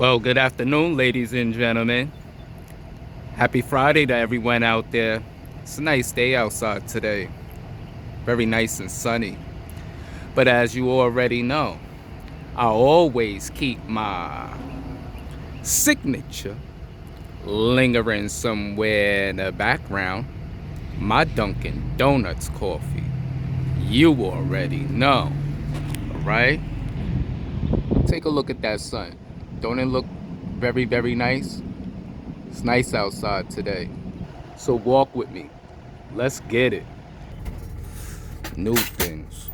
Well, good afternoon, ladies and gentlemen. Happy Friday to everyone out there. It's a nice day outside today. Very nice and sunny. But as you already know, I always keep my signature lingering somewhere in the background. My Dunkin' Donuts coffee. You already know, alright? Take a look at that sun. Don't it look very, very nice? It's nice outside today. So walk with me. Let's get it. New things.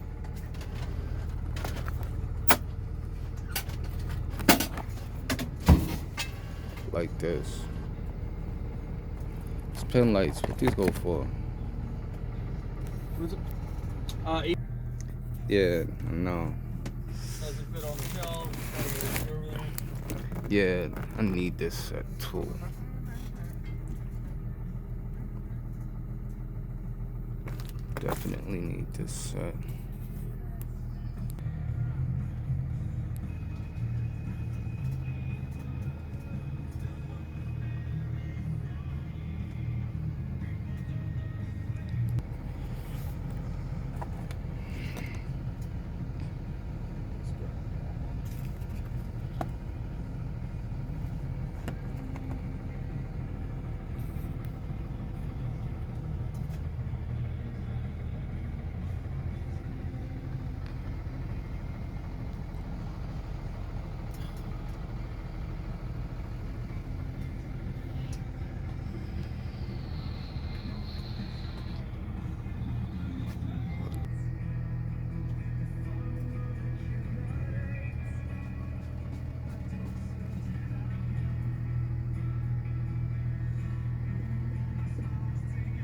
Like this. It's pen lights. What these go for? Yeah, no. Doesn't fit on the shelf. Yeah, I need this set too. Definitely need this set.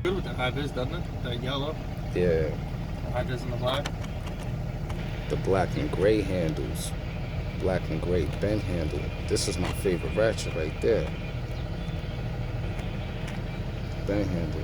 Good with the high vis, doesn't it? The yellow. Yeah, The high vis and the black. the black and gray handles. Black and gray bend handle. This is my favorite ratchet right there. Bend handle.